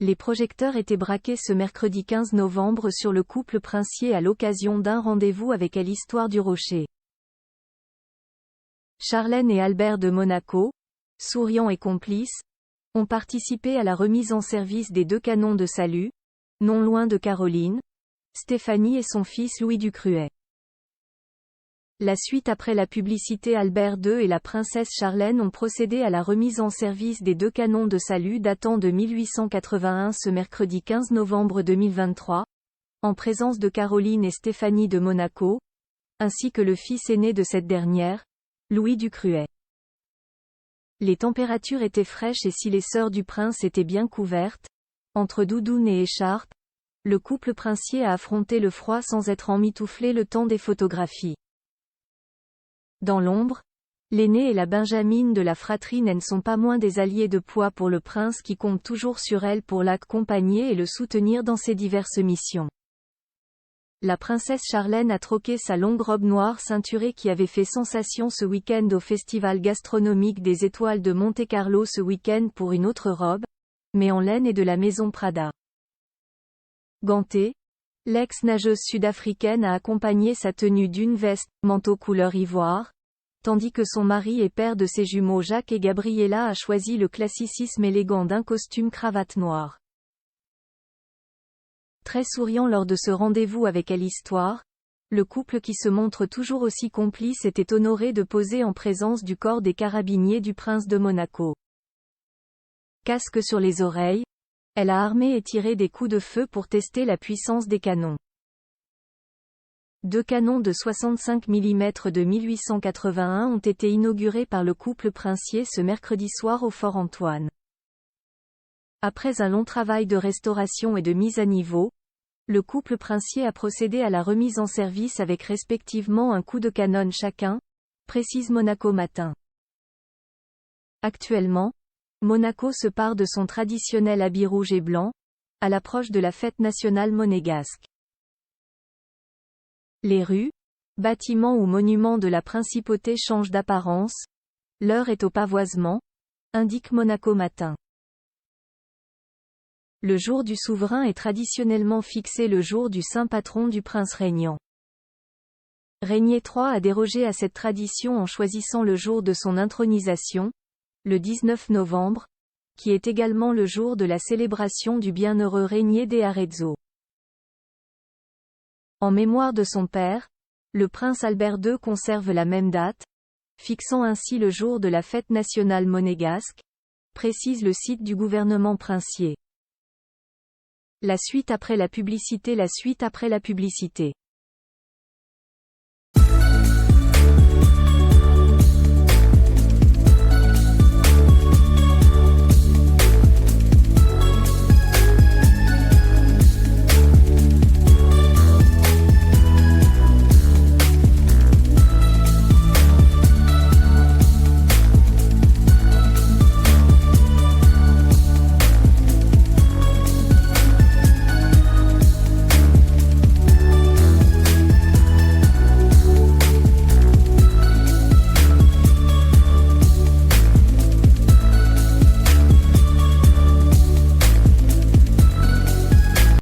Les projecteurs étaient braqués ce mercredi 15 novembre sur le couple princier à l'occasion d'un rendez-vous avec l'Histoire du Rocher. Charlène et Albert de Monaco, souriants et complices, ont participé à la remise en service des 2 canons de salut, non loin de Caroline, Stéphanie et son fils Louis Ducruet. La suite après la publicité, Albert II et la princesse Charlène ont procédé à la remise en service des 2 canons de salut datant de 1881 ce mercredi 15 novembre 2023, en présence de Caroline et Stéphanie de Monaco, ainsi que le fils aîné de cette dernière, Louis Ducruet. Les températures étaient fraîches et si les sœurs du prince étaient bien couvertes, entre doudoune et écharpe, le couple princier a affronté le froid sans être emmitouflé le temps des photographies. Dans l'ombre, l'aîné et la benjamine de la fratrie ne sont pas moins des alliés de poids pour le prince qui compte toujours sur elle pour l'accompagner et le soutenir dans ses diverses missions. La princesse Charlène a troqué sa longue robe noire ceinturée qui avait fait sensation ce week-end au festival gastronomique des Étoiles de Monte-Carlo ce week-end pour une autre robe, mais en laine et de la maison Prada. Gantée, l'ex-nageuse sud-africaine a accompagné sa tenue d'une veste, manteau couleur ivoire, tandis que son mari et père de ses jumeaux Jacques et Gabriella a choisi le classicisme élégant d'un costume cravate noire. Très souriant lors de ce rendez-vous avec l'Histoire, le couple qui se montre toujours aussi complice était honoré de poser en présence du corps des carabiniers du prince de Monaco. Casque sur les oreilles, elle a armé et tiré des coups de feu pour tester la puissance des canons. 2 canons de 65 mm de 1881 ont été inaugurés par le couple princier ce mercredi soir au Fort Antoine. Après un long travail de restauration et de mise à niveau, le couple princier a procédé à la remise en service avec respectivement un coup de canon chacun, précise Monaco Matin. Actuellement, Monaco se pare de son traditionnel habit rouge et blanc, à l'approche de la fête nationale monégasque. Les rues, bâtiments ou monuments de la principauté changent d'apparence, l'heure est au pavoisement, indique Monaco Matin. Le jour du souverain est traditionnellement fixé le jour du saint patron du prince régnant. Régnier III a dérogé à cette tradition en choisissant le jour de son intronisation, le 19 novembre, qui est également le jour de la célébration du bienheureux Régnier de Arezzo. En mémoire de son père, le prince Albert II conserve la même date, fixant ainsi le jour de la fête nationale monégasque, précise le site du gouvernement princier. La suite après la publicité.